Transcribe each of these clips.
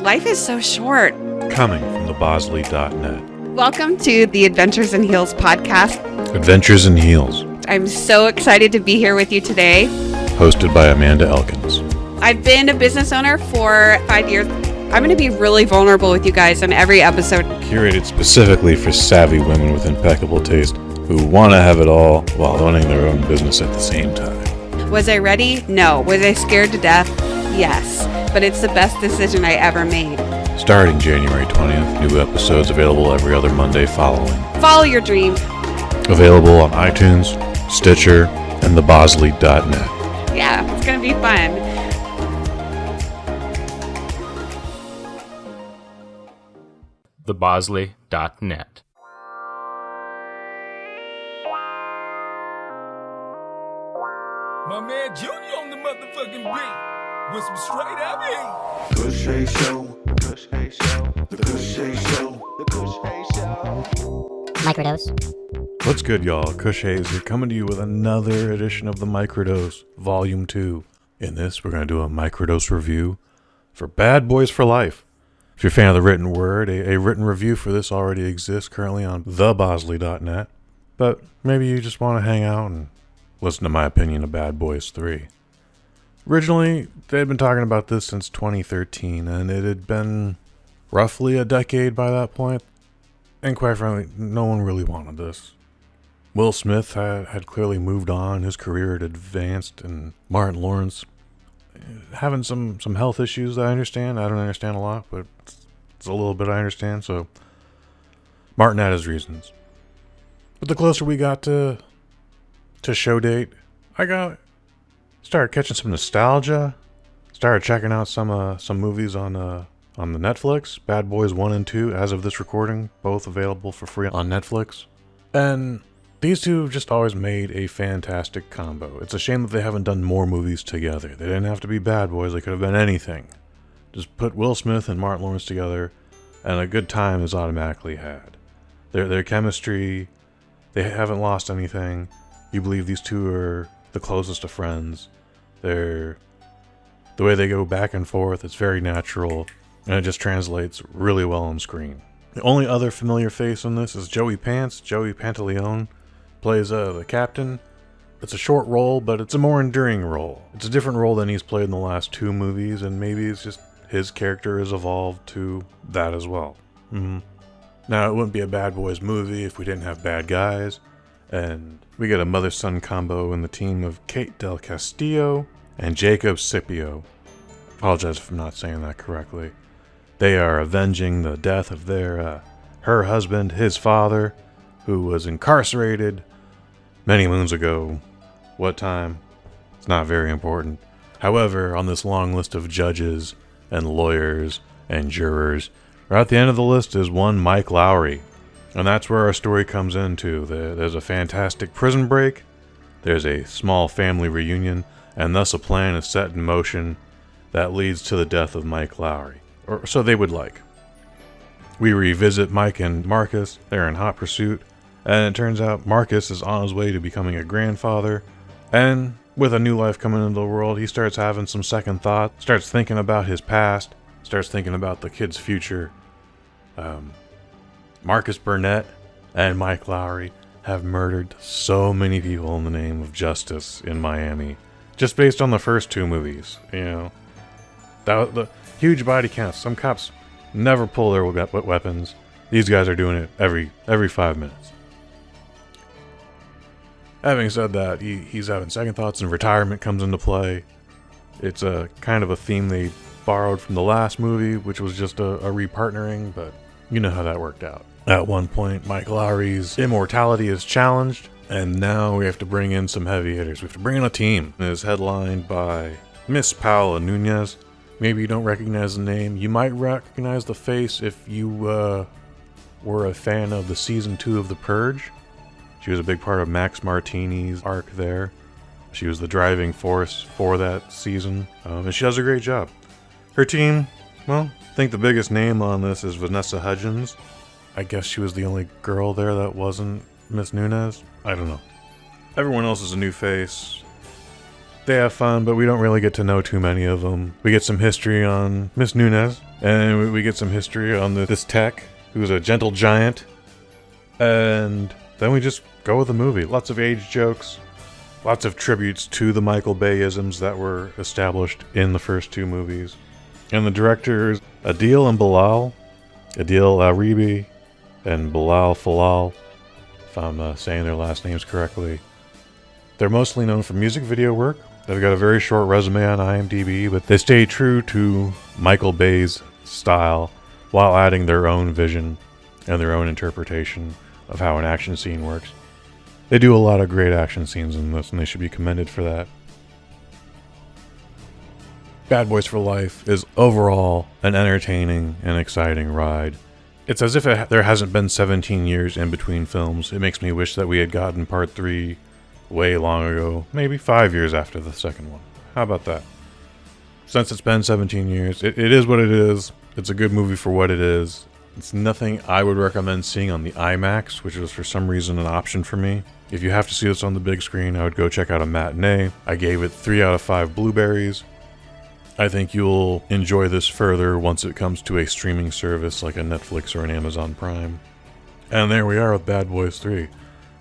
Life is so short. Coming from the Bosley.net. Welcome to the Adventures in Heels podcast. Adventures in Heels. I'm so excited to be here with you today. Hosted by Amanda Elkins. I've been a business owner for 5 years. I'm going to be really vulnerable with you guys in every episode. Curated specifically for savvy women with impeccable taste who want to have it all while owning their own business at the same time. Was I ready? No. Was I scared to death? Yes. But it's the best decision I ever made. Starting January 20th, new episodes available every other Monday following. Follow your dream. Available on iTunes, Stitcher, and thebosley.net. Yeah, it's going to be fun. thebosley.net. My man Junior on the motherfucking beat with some straight up heat. Kush Hay Show. Kush Hay Show. The Kush Hay Show. The Kush Hay Show. Microdose. What's good, y'all? Kush Hayes here, coming to you with another edition of the Microdose, Volume 2. In this, we're going to do a Microdose review for Bad Boys for Life. If you're a fan of the written word, a written review for this already exists currently on thebosley.net. But maybe you just want to hang out and listen to my opinion of Bad Boys 3. Originally, they had been talking about this since 2013, and it had been roughly a decade by that point. And quite frankly, no one really wanted this. Will Smith had clearly moved on, his career had advanced, and Martin Lawrence having some health issues that I understand. I don't understand a lot, but it's a little bit I understand, so Martin had his reasons. But the closer we got to show date, I started catching some nostalgia, started checking out some movies on the Netflix, Bad Boys 1 and 2, as of this recording, both available for free on Netflix. And these two have just always made a fantastic combo. It's a shame that they haven't done more movies together. They didn't have to be Bad Boys, they could have been anything. Just put Will Smith and Martin Lawrence together, and a good time is automatically had. Their chemistry, they haven't lost anything. You believe these two are the closest of friends. The way they go back and forth, it's very natural, and it just translates really well on screen. The only other familiar face in this is Joey Pantaleone, plays the captain. It's a short role, but it's a more enduring role. It's a different role than he's played in the last two movies, and maybe it's just his character has evolved to that as well. Now, it wouldn't be a Bad Boys movie if we didn't have bad guys, and we get a mother-son combo in the team of Kate Del Castillo and Jacob Scipio. Apologize if I'm not saying that correctly. They are avenging the death of her husband, his father, who was incarcerated many moons ago. What time? It's not very important. However, on this long list of judges and lawyers and jurors, right at the end of the list is one Mike Lowry. And that's where our story comes into. There's a fantastic prison break, there's a small family reunion, and thus a plan is set in motion that leads to the death of Mike Lowry. Or so they would like. We revisit Mike and Marcus. They're in hot pursuit, and it turns out Marcus is on his way to becoming a grandfather, and with a new life coming into the world, he starts having some second thoughts, starts thinking about his past, starts thinking about the kid's future. Marcus Burnett and Mike Lowry have murdered so many people in the name of justice in Miami, just based on the first two movies. You know, the huge body counts. Some cops never pull their weapons. These guys are doing it every 5 minutes. Having said that, he's having second thoughts, and retirement comes into play. It's a kind of a theme they borrowed from the last movie, which was just a repartnering, but you know how that worked out. At one point, Mike Lowry's immortality is challenged, and now we have to bring in some heavy hitters. We have to bring in a team. It is headlined by Miss Paola Nunez. Maybe you don't recognize the name. You might recognize the face if you were a fan of the Season 2 of The Purge. She was a big part of Max Martini's arc there. She was the driving force for that season, and she does a great job. Her team, well, I think the biggest name on this is Vanessa Hudgens. I guess she was the only girl there that wasn't Miss Nunez. I don't know. Everyone else is a new face. They have fun, but we don't really get to know too many of them. We get some history on Miss Nunez, and we get some history on this tech, who's a gentle giant. And then we just go with the movie. Lots of age jokes, lots of tributes to the Michael Bay-isms that were established in the first two movies. And the directors, Adil and Bilal, Adil Aribi and Bilal Falal, if I'm saying their last names correctly. They're mostly known for music video work. They've got a very short resume on IMDb, but they stay true to Michael Bay's style while adding their own vision and their own interpretation of how an action scene works. They do a lot of great action scenes in this, and they should be commended for that. Bad Boys for Life is overall an entertaining and exciting ride. It's as if there hasn't been 17 years in between films. It makes me wish that we had gotten part 3 way long ago, maybe 5 years after the second one. How about that? Since it's been 17 years, it is what it is. It's a good movie for what it is. It's nothing I would recommend seeing on the IMAX, which was for some reason an option for me. If you have to see this on the big screen, I would go check out a matinee. I gave it 3 out of 5 blueberries. I think you'll enjoy this further once it comes to a streaming service like a Netflix or an Amazon Prime. And there we are with Bad Boys 3.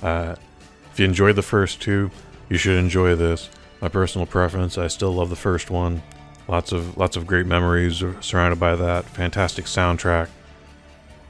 If you enjoyed the first two, you should enjoy this. My personal preference, I still love the first one. Lots of great memories are surrounded by that. Fantastic soundtrack.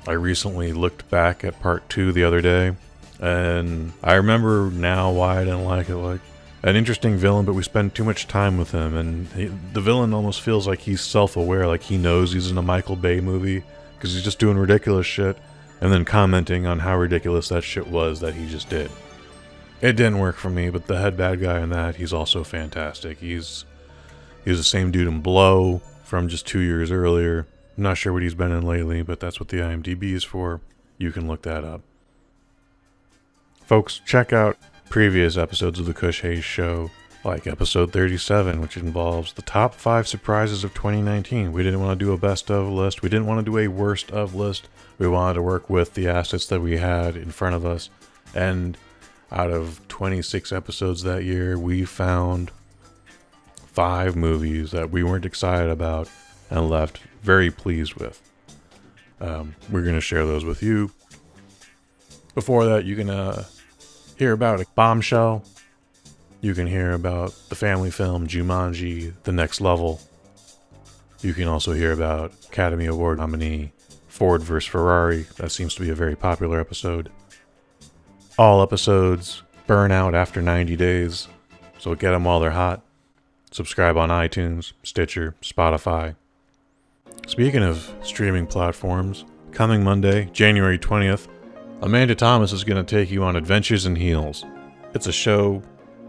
I recently looked back at part 2 the other day, and I remember now why I didn't like it. Like, an interesting villain, but we spend too much time with him, and the villain almost feels like he's self-aware, like he knows he's in a Michael Bay movie, because he's just doing ridiculous shit, and then commenting on how ridiculous that shit was that he just did. It didn't work for me, but the head bad guy in that, he's also fantastic. He's the same dude in Blow from just 2 years earlier. I'm not sure what he's been in lately, but that's what the IMDb is for. You can look that up. Folks, check out previous episodes of the Kush Hayes Show, like episode 37, which involves the top 5 surprises of 2019. We didn't want to do a best of list. We didn't want to do a worst of list. We wanted to work with the assets that we had in front of us. And out of 26 episodes that year, we found 5 movies that we weren't excited about and left very pleased with. We're going to share those with you. Before that, you can hear about a Bombshell. You can hear about the family film Jumanji, The Next Level. You can also hear about Academy Award nominee Ford vs. Ferrari. That seems to be a very popular episode. All episodes burn out after 90 days, so get them while they're hot. Subscribe on iTunes, Stitcher, Spotify. Speaking of streaming platforms, coming Monday, January 20th, Amanda Thomas is going to take you on Adventures in Heels. It's a show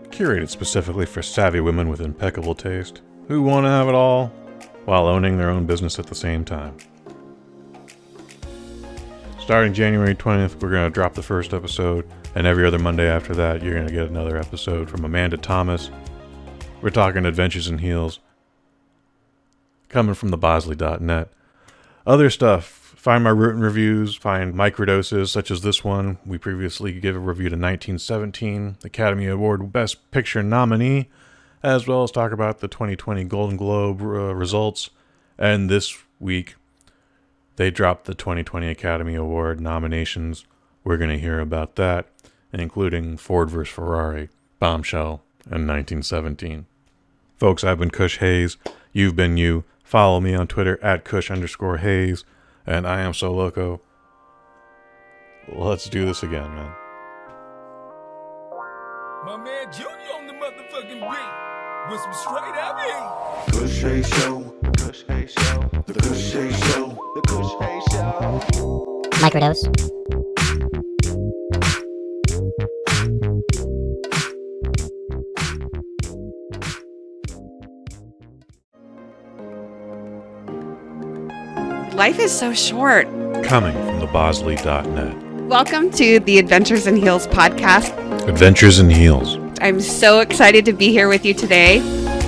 curated specifically for savvy women with impeccable taste who want to have it all while owning their own business at the same time. Starting January 20th, we're going to drop the first episode, and every other Monday after that, you're going to get another episode from Amanda Thomas. We're talking Adventures in Heels, coming from thebosley.net. Other stuff, find my written reviews, find microdoses such as this one. We previously gave a review to 1917, Academy Award Best Picture nominee, as well as talk about the 2020 Golden Globe results. And this week, they dropped the 2020 Academy Award nominations. We're going to hear about that, including Ford vs. Ferrari, Bombshell, and 1917. Folks, I've been Kush Hayes. You've been you. Follow me on Twitter at Kush_Hayes. And I am so loco. Let's do this again, man. My man Junior on the motherfucking beat with some straight up heat. Kush Hayes Show. Kush Hayes Show. The Kush Hayes Show. The Kush Hayes Show. Microdose. Life is so short. Coming from thebosley.net. Welcome to the Adventures in Heels podcast. Adventures in Heels. I'm so excited to be here with you today.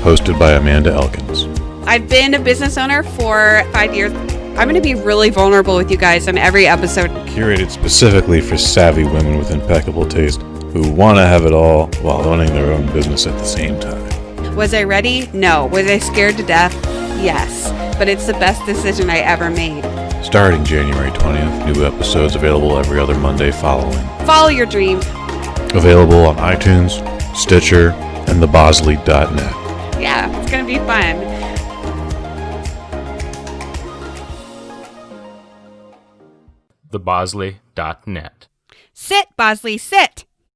Hosted by Amanda Elkins. I've been a business owner for 5 years. I'm going to be really vulnerable with you guys in every episode. Curated specifically for savvy women with impeccable taste who want to have it all while owning their own business at the same time. Was I ready? No. Was I scared to death? Yes. But it's the best decision I ever made. Starting January 20th, new episodes available every other Monday following. Follow your dream. Available on iTunes, Stitcher, and thebosley.net. Yeah, it's going to be fun. thebosley.net. Sit, Bosley, sit.